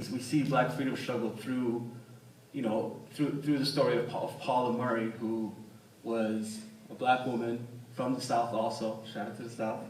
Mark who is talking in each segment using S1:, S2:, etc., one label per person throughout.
S1: We see Black freedom struggle through, through the story of Paula Murray, who was a Black woman from the South also. Shout out to the South.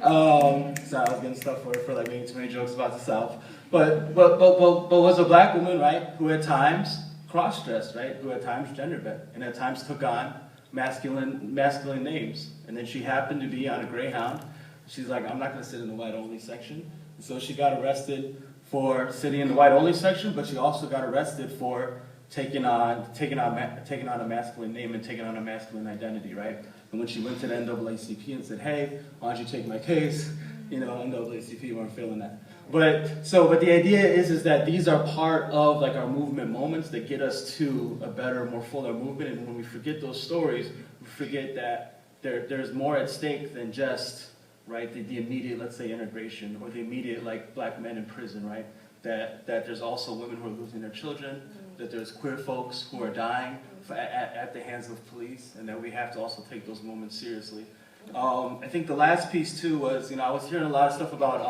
S1: So I was getting stuff for like making too many jokes about the South. But was a Black woman, right, who at times cross-dressed, right, who at times gender-bent, and at times took on masculine names. And then she happened to be on a Greyhound. She's like, I'm not going to sit in the white-only section. And so she got arrested for sitting in the white-only section, but she also got arrested for taking on a masculine name and taking on a masculine identity, right? And when she went to the NAACP and said, hey, why don't you take my case? NAACP weren't feeling that. But the idea is that these are part of like our movement moments that get us to a better, more fuller movement. And when we forget those stories, we forget that there's more at stake than just, right, the immediate, let's say, integration, or the immediate, like, Black men in prison, right? That there's also women who are losing their children, that there's queer folks who are dying at the hands of police, and that we have to also take those moments seriously. I think the last piece, too, was, I was hearing a lot of stuff about,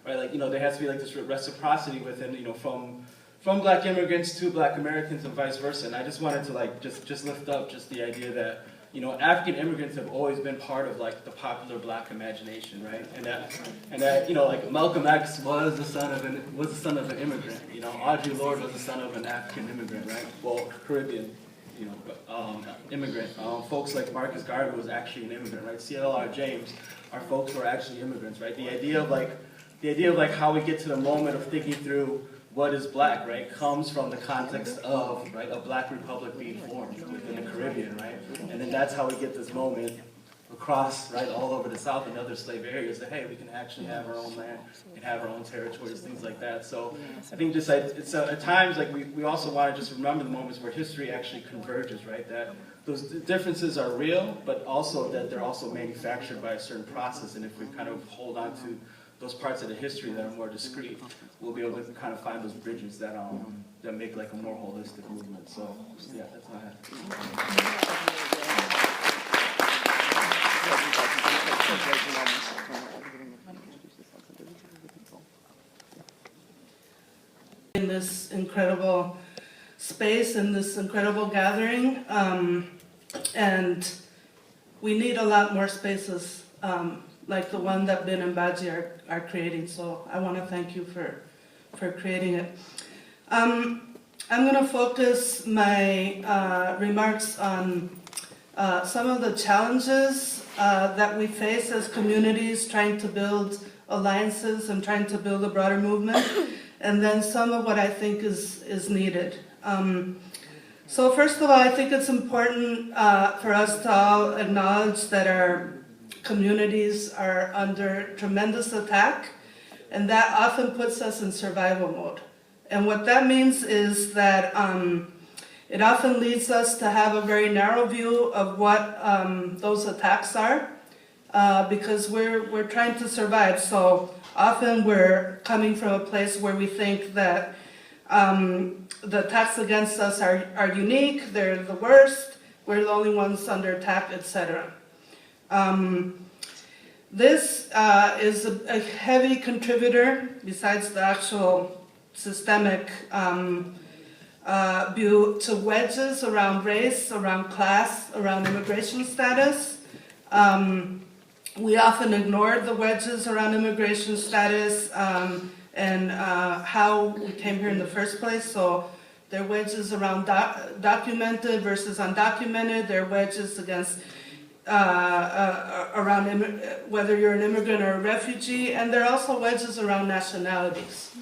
S1: right, like, there has to be, like, this reciprocity within, from Black immigrants to Black Americans and vice versa. And I just wanted to, like, just lift up just the idea that, African immigrants have always been part of like the popular Black imagination, right? And that like Malcolm X was the son of an immigrant. Audre Lorde was the son of an African immigrant, right? Well, Caribbean, immigrant. Folks like Marcus Garvey was actually an immigrant, right? C.L.R. James, our folks were actually immigrants, right? The idea of like how we get to the moment of thinking through what is Black, right, comes from the context of, right, a Black republic being formed within the Caribbean, right? And then that's how we get this moment across, right, all over the South and other slave areas that, hey, we can actually have our own land and have our own territories, things like that. So I think just like, it's at times, like, we also want to just remember the moments where history actually converges, right? That those differences are real, but also that they're also manufactured by a certain process. And if we kind of hold on to those parts of the history that are more discrete, we'll be able to kind of find those bridges that make like a more holistic movement. So yeah, that's all I
S2: have. In this incredible space, in this incredible gathering, and we need a lot more spaces like the one that Ben and Baji are creating. So I want to thank you for creating it. I'm going to focus my remarks on some of the challenges that we face as communities trying to build alliances and trying to build a broader movement, and then some of what I think is needed. So first of all, I think it's important for us to all acknowledge that our communities are under tremendous attack, and that often puts us in survival mode. And what that means is that it often leads us to have a very narrow view of what those attacks are, because we're trying to survive. So often we're coming from a place where we think that the attacks against us are unique, they're the worst, we're the only ones under attack, etc. This is a heavy contributor, besides the actual systemic view, to wedges around race, around class, around immigration status. We often ignore the wedges around immigration status and how we came here in the first place. So there are wedges around documented versus undocumented. There are wedges against around whether you're an immigrant or a refugee, and there are also wedges around nationalities.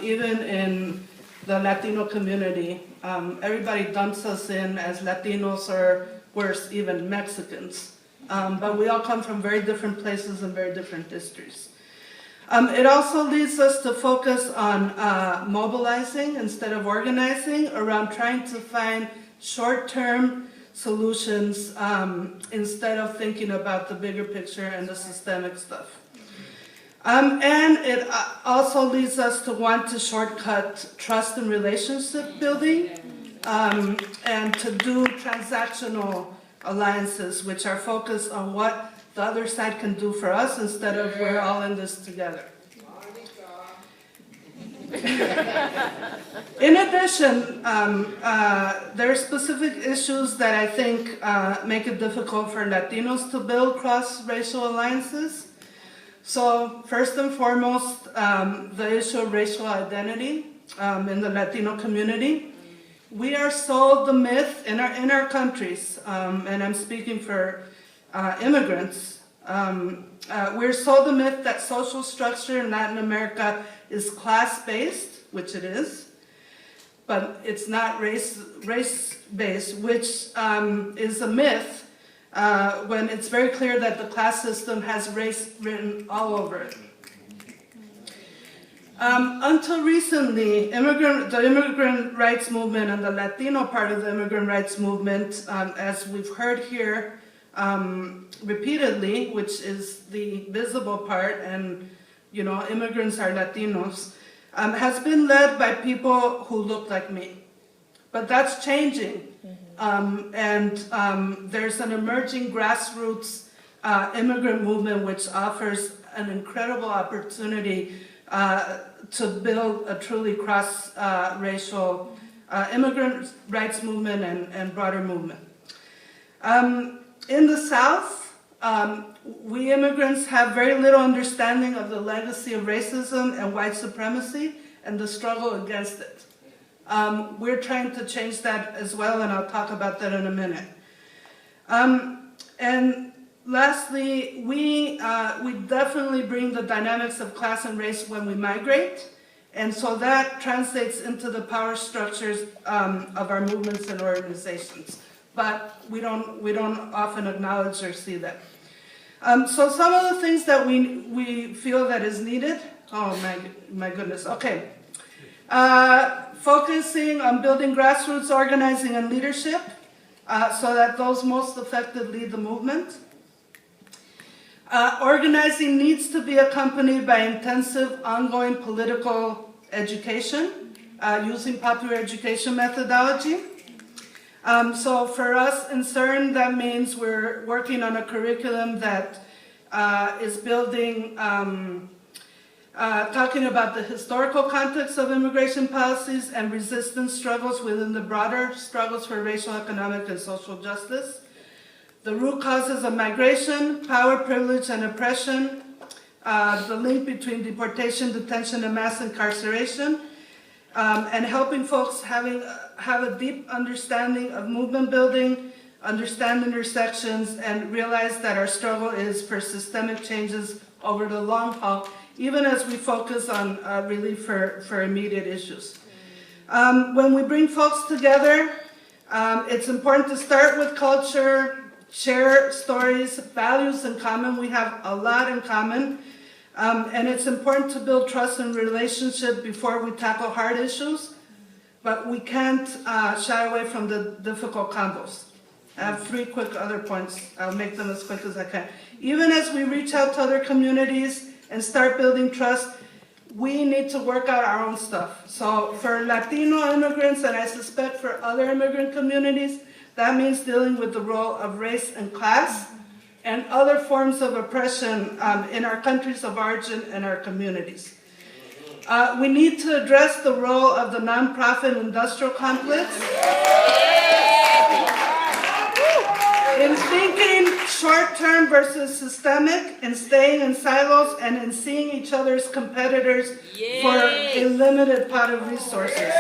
S2: Even in the Latino community, everybody dumps us in as Latinos, or worse, even Mexicans. But we all come from very different places and very different histories. It also leads us to focus on mobilizing instead of organizing around trying to find short-term solutions instead of thinking about the bigger picture and the systemic stuff. And it also leads us to want to shortcut trust and relationship building and to do transactional alliances, which are focused on what the other side can do for us instead of we're all in this together. In addition, there are specific issues that I think make it difficult for Latinos to build cross-racial alliances. So first and foremost, the issue of racial identity in the Latino community. We are sold the myth in our countries, and I'm speaking for immigrants. We're sold the myth that social structure in Latin America is class-based, which it is, but it's not race-based, which is a myth when it's very clear that the class system has race written all over it. Until recently, the immigrant rights movement and the Latino part of the immigrant rights movement, as we've heard here repeatedly, which is the visible part, and immigrants are Latinos, has been led by people who look like me. But that's changing. And there's an emerging grassroots immigrant movement which offers an incredible opportunity to build a truly cross-racial immigrant rights movement and broader movement. In the South, we immigrants have very little understanding of the legacy of racism and white supremacy and the struggle against it. We're trying to change that as well, and I'll talk about that in a minute. And lastly, we definitely bring the dynamics of class and race when we migrate, and so that translates into the power structures of our movements and organizations. But we don't often acknowledge or see that. So some of the things that we feel that is needed. Oh my goodness. Okay. Focusing on building grassroots organizing and leadership, so that those most affected lead the movement. Organizing needs to be accompanied by intensive, ongoing political education, using popular education methodology. So for us in CERN, that means we're working on a curriculum that is building, talking about the historical context of immigration policies and resistance struggles within the broader struggles for racial, economic, and social justice. The root causes of migration, power, privilege, and oppression, the link between deportation, detention, and mass incarceration, and helping folks have a deep understanding of movement building, understand intersections, and realize that our struggle is for systemic changes over the long haul, even as we focus on relief for immediate issues. When we bring folks together, it's important to start with culture, share stories, values in common. We have a lot in common. And it's important to build trust and relationship before we tackle hard issues, but we can't shy away from the difficult combos. I have 3 quick other points. I'll make them as quick as I can. Even as we reach out to other communities and start building trust, we need to work out our own stuff. So for Latino immigrants, and I suspect for other immigrant communities, that means dealing with the role of race and class, and other forms of oppression in our countries of origin and our communities. We need to address the role of the nonprofit industrial complex in thinking short-term versus systemic, in staying in silos, and in seeing each other as competitors for a limited pot of resources.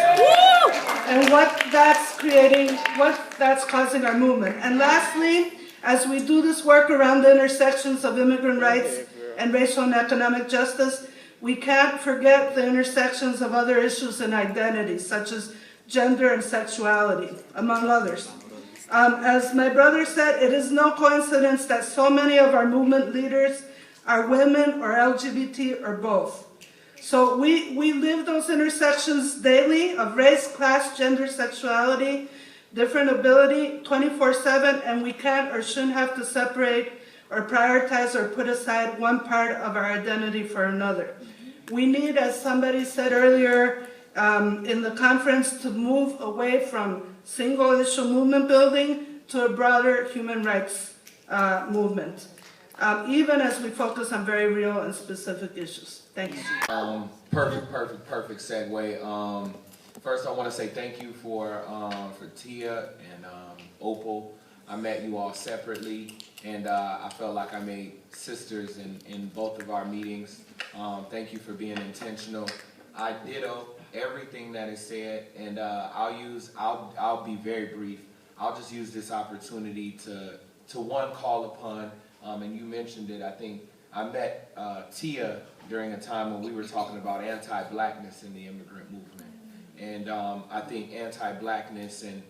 S2: And what that's creating, what that's causing our movement. And lastly, as we do this work around the intersections of immigrant rights and racial and economic justice, we can't forget the intersections of other issues and identities, such as gender and sexuality, among others. As my brother said, it is no coincidence that so many of our movement leaders are women or LGBT or both. So we live those intersections daily of race, class, gender, sexuality, different ability, 24/7, and we can't or shouldn't have to separate or prioritize or put aside one part of our identity for another. We need, as somebody said earlier in the conference, to move away from single issue movement building to a broader human rights movement, even as we focus on very real and specific issues. Thanks.
S3: Perfect segue. First, I want to say thank you for Tia and Opal. I met you all separately, and I felt like I made sisters in both of our meetings. Thank you for being intentional. I ditto everything that is said, and I'll be very brief. I'll just use this opportunity to one, call upon, and you mentioned it, I think I met Tia during a time when we were talking about anti-blackness in the immigrant movement. And I think anti-blackness and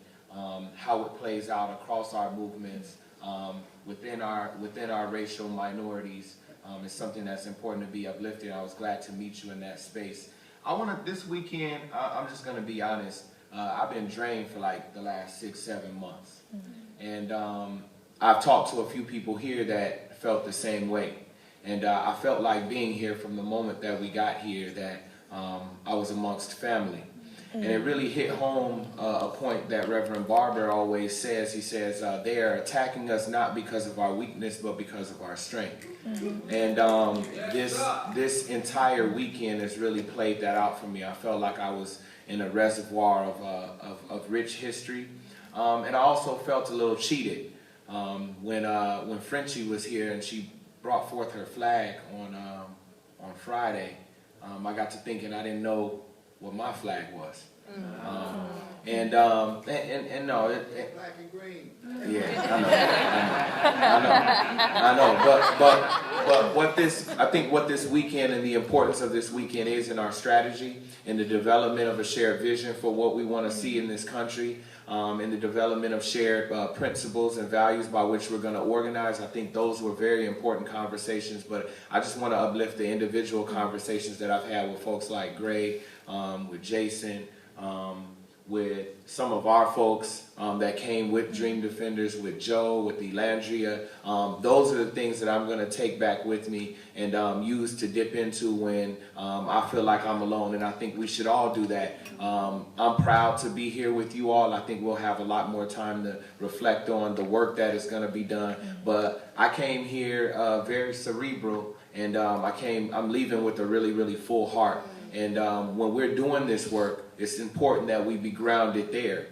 S3: how it plays out across our movements within our racial minorities is something that's important to be uplifted. I was glad to meet you in that space. This weekend, I'm just gonna be honest, I've been drained for like the last 6-7 months. And I've talked to a few people here that felt the same way. And I felt like being here from the moment that we got here that I was amongst family. And it really hit home a point that Reverend Barber always says. He says, they are attacking us not because of our weakness, but because of our strength. And this entire weekend has really played that out for me. I felt like I was in a reservoir of rich history. And I also felt a little cheated when Frenchie was here and she brought forth her flag on Friday. I got to thinking I didn't know what my flag was. And no,
S4: black and green.
S3: Yeah, I know. But I think what this weekend and the importance of this weekend is in our strategy, in the development of a shared vision for what we want to see in this country, in the development of shared principles and values by which we're going to organize. I think those were very important conversations, but I just want to uplift the individual conversations that I've had with folks like Greg, with Jason, with some of our folks that came with Dream Defenders, with Joe, with Elandria. Those are the things that I'm going to take back with me and use to dip into when I feel like I'm alone, and I think we should all do that. I'm proud to be here with you all. I think we'll have a lot more time to reflect on the work that is going to be done, but I came here very cerebral, and I'm leaving with a really, really full heart. And when we're doing this work, it's important that we be grounded there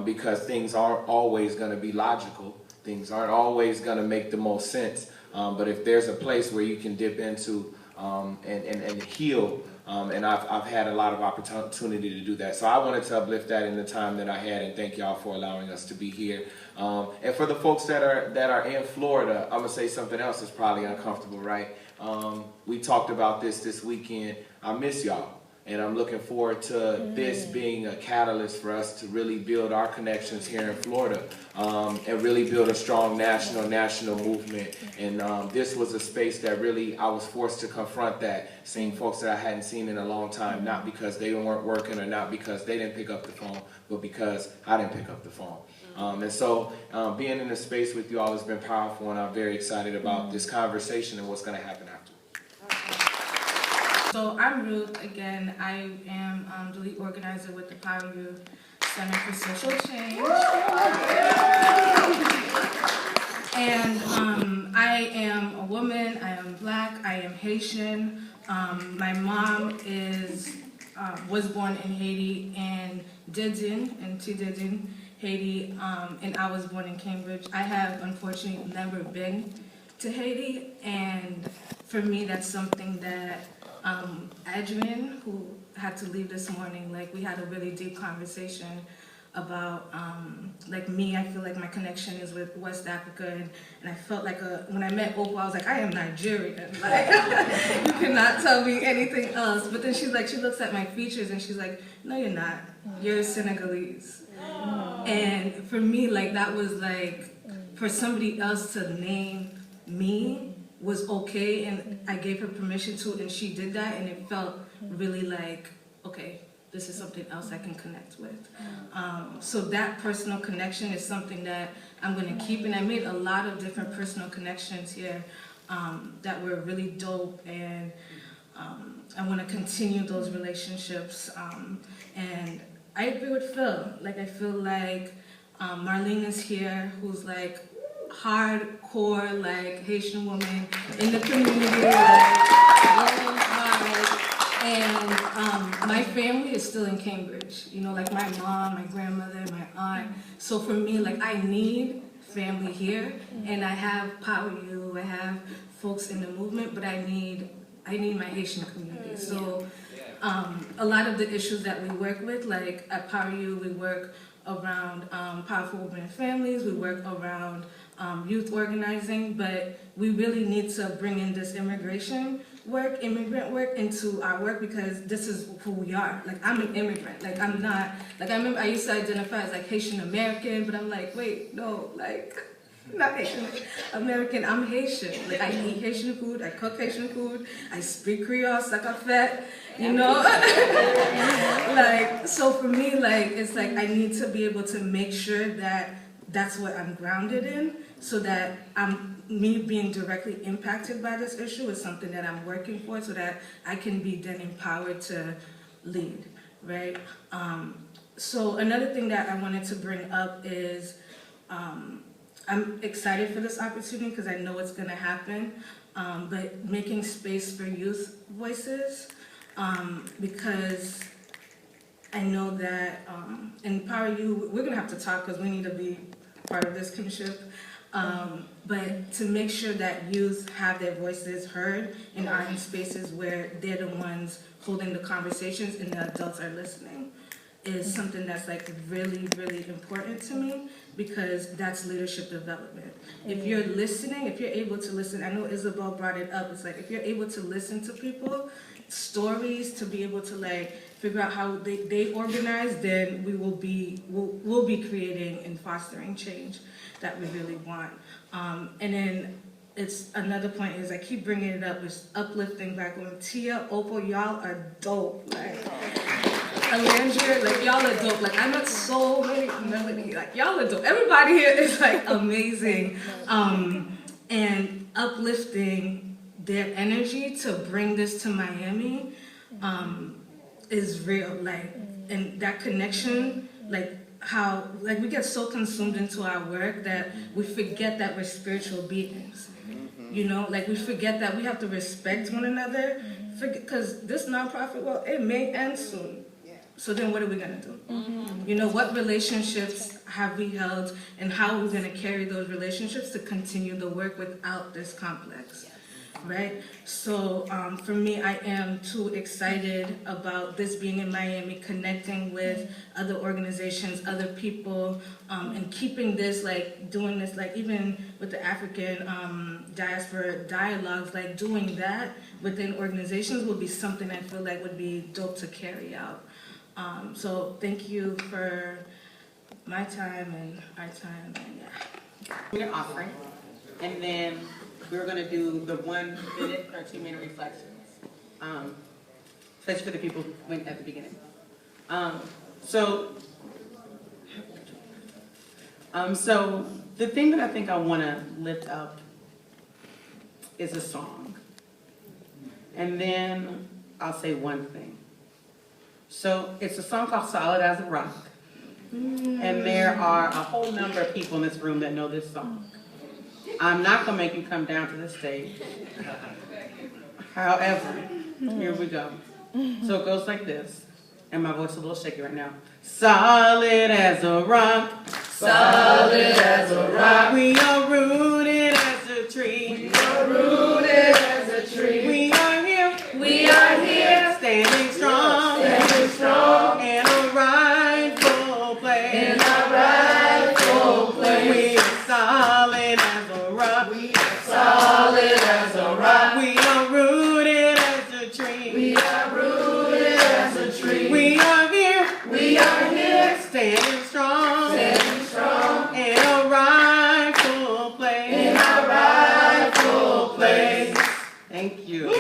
S3: because things aren't always going to be logical. Things aren't always going to make the most sense. But if there's a place where you can dip into and heal, and I've had a lot of opportunity to do that. So I wanted to uplift that in the time that I had, and thank y'all for allowing us to be here. And for the folks that are in Florida, I'm going to say something else that's probably uncomfortable, right? We talked about this weekend. I miss y'all. And I'm looking forward to this being a catalyst for us to really build our connections here in Florida and really build a strong national movement. And this was a space that really I was forced to confront that, seeing folks that I hadn't seen in a long time, not because they weren't working or not because they didn't pick up the phone, but because I didn't pick up the phone. And so being in a space with you all has been powerful, and I'm very excited about this conversation and what's going to happen after.
S5: So I'm Ruth again. I am the lead organizer with the Power Youth Center for Social Change. And I am a woman, I am Black, I am Haitian. My mom was born in Haiti in Tidjane, Haiti, and I was born in Cambridge. I have unfortunately never been to Haiti, and for me that's something that Adrian, who had to leave this morning, we had a really deep conversation about, me, I feel like my connection is with West Africa, and I felt like when I met Opal, I was like, I am Nigerian, you cannot tell me anything else. But then she looks at my features and she's like, no, you're not, you're Senegalese. And for me, that was for somebody else to name me was okay, and I gave her permission to, and she did that, and it felt really okay, this is something else I can connect with. So that personal connection is something that I'm going to keep, and I made a lot of different personal connections here that were really dope, and I want to continue those relationships. And I agree with Phil. I feel like Marlene is here, who's hardcore Haitian woman in the community, working hard, And my family is still in Cambridge. You know, like my mom, my grandmother, my aunt. So for me, like I need family here, and I have Power U, I have folks in the movement, but I need my Haitian community. So a lot of the issues that we work with, like at Power U, we work around powerful women and families, we work around youth organizing, but we really need to bring in this immigrant work into our work, because this is who we are. Like I'm an immigrant, like I'm not, like I remember I used to identify as like Haitian American, but I'm like, wait, no, like not Haitian American, I'm Haitian. Like I eat Haitian food, I cook Haitian food, I speak Creole, sakafet, you know? Like, so for me, like, it's like I need to be able to make sure that that's what I'm grounded in, so that me being directly impacted by this issue is something that I'm working for, so that I can be then empowered to lead, right? So another thing that I wanted to bring up is I'm excited for this opportunity because I know it's going to happen, but making space for youth voices, because I know that in Power U, we're going to have to talk because we need to be part of this kinship, but to make sure that youth have their voices heard and are in spaces where they're the ones holding the conversations and the adults are listening is something that's like really, really important to me, because that's leadership development. If you're listening, if you're able to listen, I know Isabel brought it up, it's like if you're able to listen to people, stories, to be able to like figure out how they organize, then we'll be creating and fostering change that we really want. And then it's another point is I keep bringing it up, is uplifting Black women. Tia, Opal, y'all are dope. Like Alandria, like y'all are dope. Like I met so many Melody, like y'all are dope. Everybody here is like amazing. And uplifting their energy to bring this to Miami is real. Like, and that connection, like how, like we get so consumed into our work that we forget that we're spiritual beings. You know, like we forget that we have to respect one another, because this nonprofit world, it may end soon. So then what are we gonna do? You know, what relationships have we held, and how are we gonna carry those relationships to continue the work without this complex, right? So for me, I am too excited about this being in Miami, connecting with other organizations, other people, and keeping this, like doing this, like even with the African diaspora dialogues, like doing that within organizations would be something I feel like would be dope to carry out. So thank you for my time and our time, and yeah.
S6: We're offering, and then we're going to do the 1 minute or 2 minute reflections, especially for the people who went at the beginning. So the thing that I think I want to lift up is a song, and then I'll say one thing. So it's a song called Solid as a Rock, and there are a whole number of people in this room that know this song. I'm not going to make you come down to the stage. However, here we go. So it goes like this, and my voice is a little shaky right now. Solid as a rock. Solid as a rock. We are rooted as a tree. We are rooted as a tree. We are here. We are here. Standing strong. Standing strong. In a rightful place. In a rightful place. We are solid as a rock. We are solid as a rock. We are rooted as a tree. We are rooted as a tree. We are here. We are here. Standing strong. Standing strong. In a rightful place. In a rightful place. Thank you.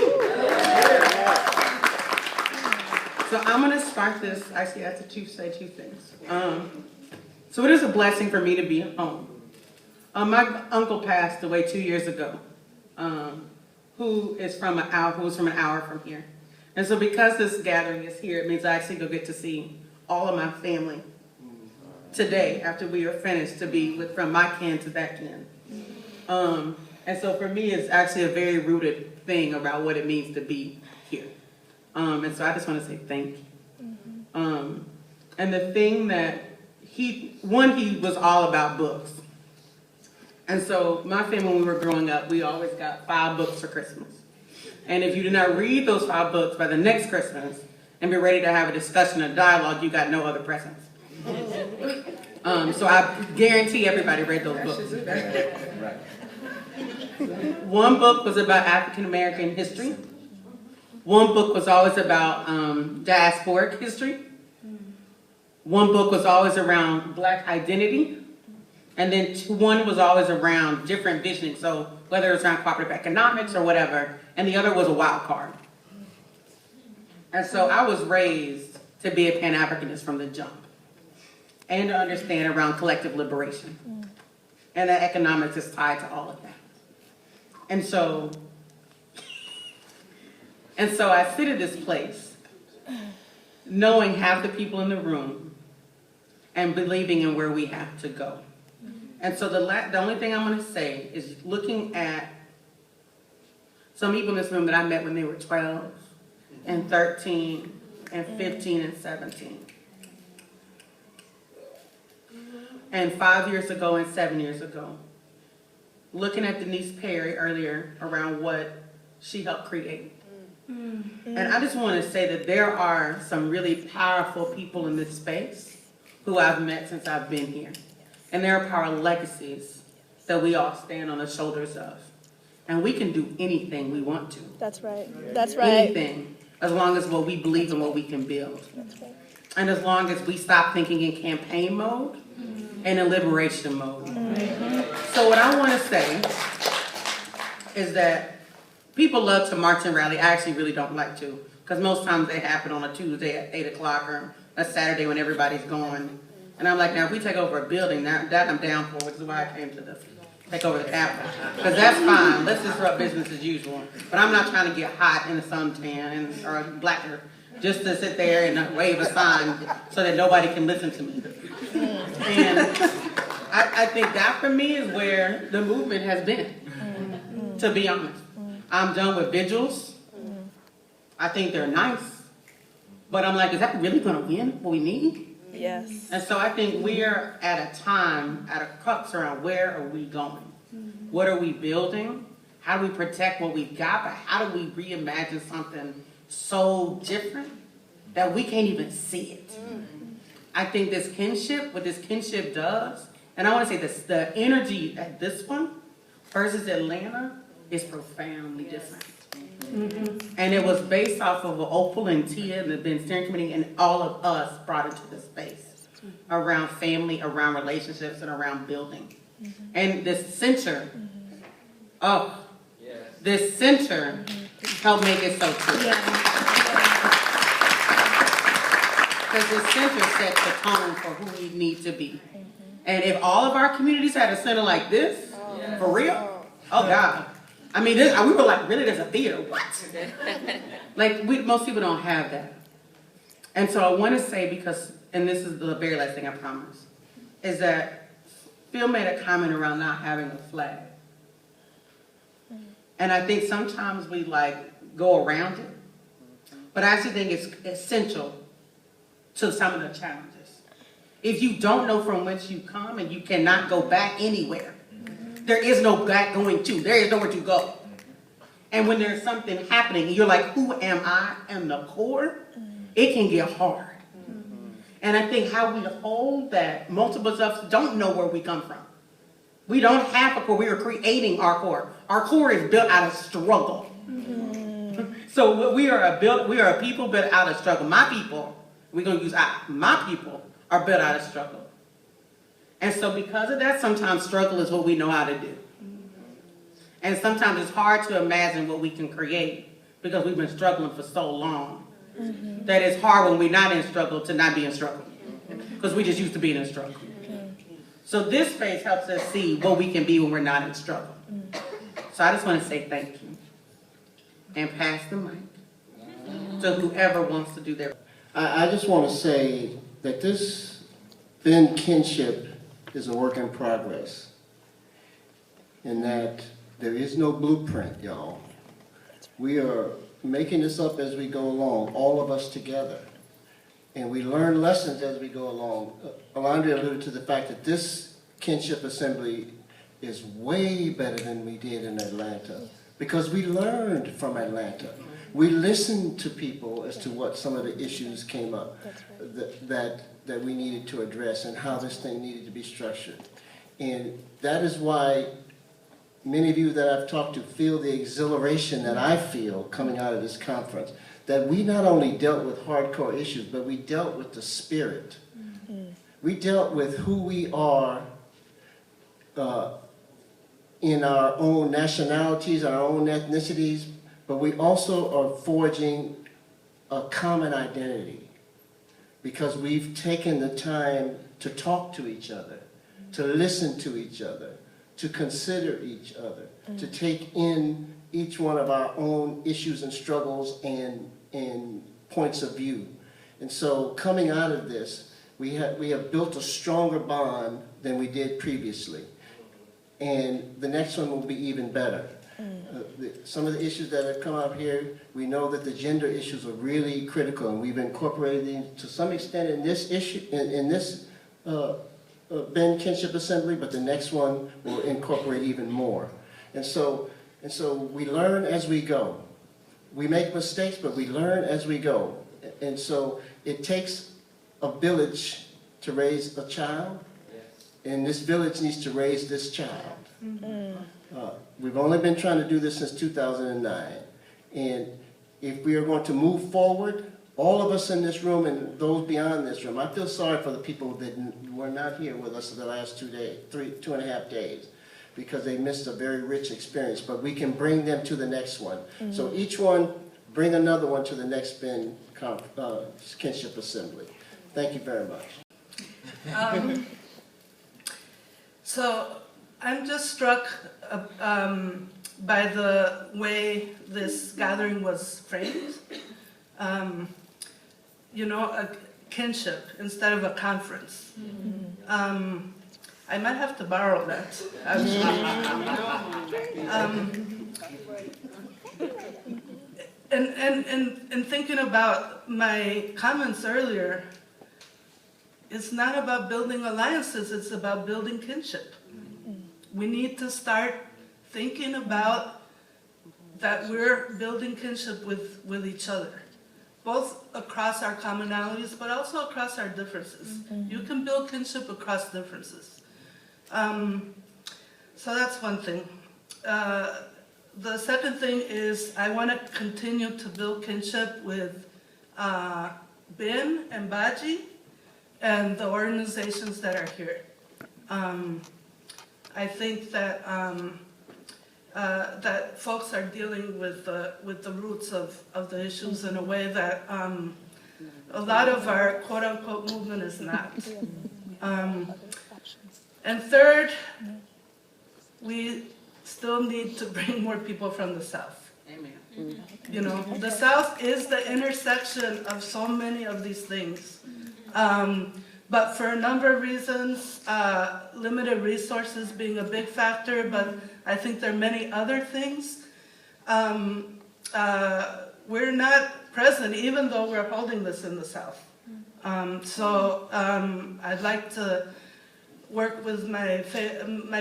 S6: So I'm going to start this. Actually, I have to say two things. So it is a blessing for me to be home. My uncle passed away 2 years ago, who was from an hour from here. And so because this gathering is here, it means I actually go get to see all of my family today after we are finished, to be from my kin to that kin. And so for me, it's actually a very rooted thing about what it means to be here. And so I just want to say thank you. And the thing that he was all about books. And so my family, when we were growing up, we always got 5 books for Christmas. And if you did not read those 5 books by the next Christmas and be ready to have a discussion and dialogue, you got no other presents. So I guarantee everybody read those books.
S1: Right.
S6: One book was about African American history. One book was always about diasporic history. One book was always around Black identity. And then one was always around different visioning. So whether it was around cooperative economics or whatever, and the other was a wild card. And so I was raised to be a Pan-Africanist from the jump and to understand around collective liberation. And that economics is tied to all of that. And so I sit at this place knowing half the people in the room and believing in where we have to go. And so the only thing I'm going to say is looking at some people in this room that I met when they were 12 and 13 and 15 and 17. And 5 years ago and 7 years ago. Looking at Denise Perry earlier around what she helped create. And I just want to say that there are some really powerful people in this space who I've met since I've been here. And there are power legacies that we all stand on the shoulders of. And we can do anything we want to.
S7: That's right. That's right.
S6: Anything, as long as what we believe in what we can build.
S7: That's right.
S6: And as long as we stop thinking in campaign mode and in liberation mode. So what I want to say is that people love to march and rally. I actually really don't like to, because most times they happen on a Tuesday at 8 o'clock or a Saturday when everybody's gone. And I'm like, now if we take over a building, now that I'm down for, which is why I came to take over the Capitol. Because that's fine. Let's disrupt business as usual. But I'm not trying to get hot in a suntan or blacker just to sit there and wave a sign so that nobody can listen to me. And I think that for me is where the movement has been, to be honest. I'm done with vigils. I think they're nice. But I'm like, is that really going to win what we need?
S7: Yes.
S6: And so I think we're at a time, at a crux around where are we going? What are we building? How do we protect what we've got? But how do we reimagine something so different that we can't even see it? I think this kinship, what this kinship does, and I want to say this, the energy at this one versus Atlanta is profoundly different. And it was based off of what Opal and Tia and the Ben Steering Committee and all of us brought into the space around family, around relationships, and around building. And this center, this center helped make it so true. Because this center sets the tone for who we need to be. And if all of our communities had a center like this, for real, oh God. I mean, we were like, really, there's a theater, what? Like, most people don't have that. And so I want to say, because, and this is the very last thing I promise, is that Phil made a comment around not having a flag. And I think sometimes we go around it, but I actually think it's essential to some of the challenges. If you don't know from whence you come and you cannot go back anywhere, there is no back going to. There is nowhere to go. And when there's something happening, and you're like, who am I in the core? It can get hard. And I think how we hold that, multiple of us don't know where we come from. We don't have a core. We are creating our core. Our core is built out of struggle. So we are a people built out of struggle. My people, we're going to use my people are built out of struggle. And so because of that, sometimes struggle is what we know how to do. And sometimes it's hard to imagine what we can create because we've been struggling for so long. That it's hard when we're not in struggle to not be in struggle. Because we just used to being in struggle. So this space helps us see what we can be when we're not in struggle. So I just want to say thank you. And pass the mic to whoever wants to do their...
S8: I just want to say that this then kinship is a work in progress, in that there is no blueprint, y'all. We are making this up as we go along, all of us together. And we learn lessons as we go along. Alondra alluded to the fact that this kinship assembly is way better than we did in Atlanta, because we learned from Atlanta. We listened to people as to what some of the issues came up that we needed to address and how this thing needed to be structured. And that is why many of you that I've talked to feel the exhilaration that I feel coming out of this conference, that we not only dealt with hardcore issues, but we dealt with the spirit. We dealt with who we are in our own nationalities, our own ethnicities, but we also are forging a common identity because we've taken the time to talk to each other, to listen to each other, to consider each other, to take in each one of our own issues and struggles and points of view. And so coming out of this, we have built a stronger bond than we did previously. And the next one will be even better. Some of the issues that have come up here, we know that the gender issues are really critical, and we've incorporated them to some extent in this issue, in this Ben Kinship Assembly, but the next one will incorporate even more. And so we learn as we go. We make mistakes, but we learn as we go. And so it takes a village to raise a child, and this village needs to raise this child. We've only been trying to do this since 2009. And if we are going to move forward, all of us in this room and those beyond this room, I feel sorry for the people that were not here with us the last 2.5 days, because they missed a very rich experience, but we can bring them to the next one. So each one, bring another one to the next Ben Kinship Assembly. Thank you very much.
S2: So I'm just struck by the way this gathering was framed. You know, a kinship instead of a conference. I might have to borrow that, and thinking about my comments earlier, it's not about building alliances, it's about building kinship. We need to start thinking about that we're building kinship with each other, both across our commonalities, but also across our differences. You can build kinship across differences. So that's one thing. The second thing is I want to continue to build kinship with Ben and Baji and the organizations that are here. I think that that folks are dealing with the roots of the issues in a way that a lot of our quote-unquote movement is not. And third, we still need to bring more people from the South.
S6: Amen.
S2: You know, the South is the intersection of so many of these things. But for a number of reasons, limited resources being a big factor, but I think there are many other things, we're not present even though we're holding this in the South. So I'd like to work with my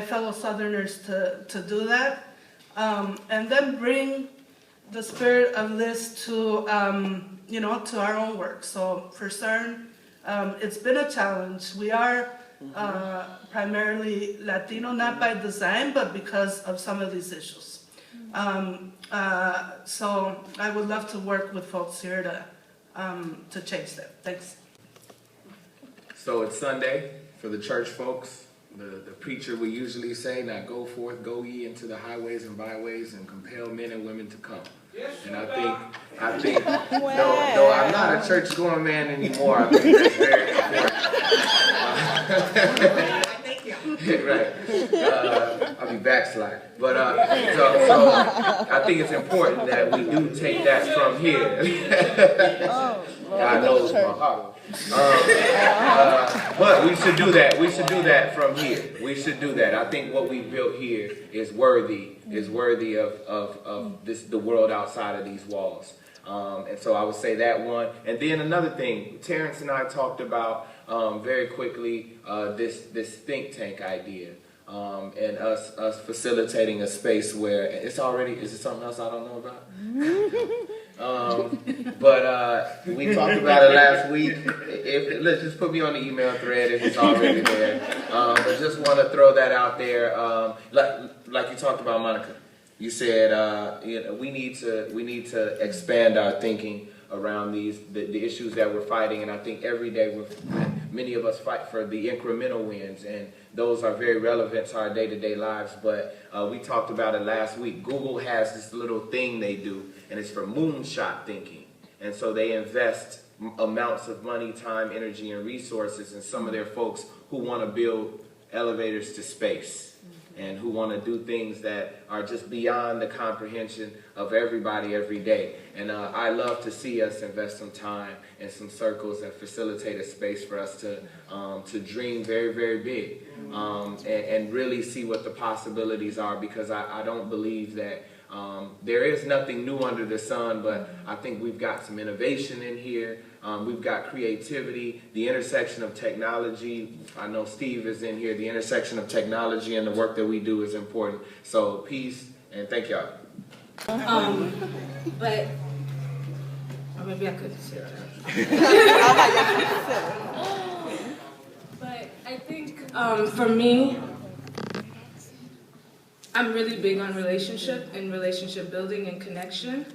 S2: fellow Southerners to do that, and then bring the spirit of this to, you know, to our own work. So for CERN, it's been a challenge. We are primarily Latino, not by design, but because of some of these issues. So I would love to work with folks here to change that. Thanks.
S3: So it's Sunday for the church folks. The preacher will usually say, now go forth, go ye into the highways and byways and compel men and women to come. And I think, no, I'm not a church going man anymore. I think that's very important.
S6: Thank you.
S3: Right. I'll be backsliding. But so I think it's important that we do take that from here. God knows my heart. But we should do that. We should do that from here. We should do that. I think what we built here is worthy of this the world outside of these walls. And so I would say that one. And then another thing, Terrence and I talked about very quickly this think tank idea. And us facilitating a space where is it something else I don't know about? But we talked about it last week. Let's just put me on the email thread if it's already there. But just want to throw that out there. Like you talked about, Monica. You said we need to expand our thinking around the issues that we're fighting, and I think every day many of us fight for the incremental wins, and those are very relevant to our day-to-day lives. But we talked about it last week. Google has this little thing they do, and it's for moonshot thinking, and so they invest amounts of money, time, energy, and resources in some of their folks who want to build elevators to space. And who want to do things that are just beyond the comprehension of everybody every day. And I love to see us invest some time and some circles and facilitate a space for us to dream very, very big and really see what the possibilities are, because I don't believe that there is nothing new under the sun, but I think we've got some innovation in here. We've got creativity, the intersection of technology. I know Steve is in here. The intersection of technology and the work that we do is important. So peace and thank y'all.
S5: But or maybe I could sit down. But I think for me, I'm really big on relationship and relationship building and connection.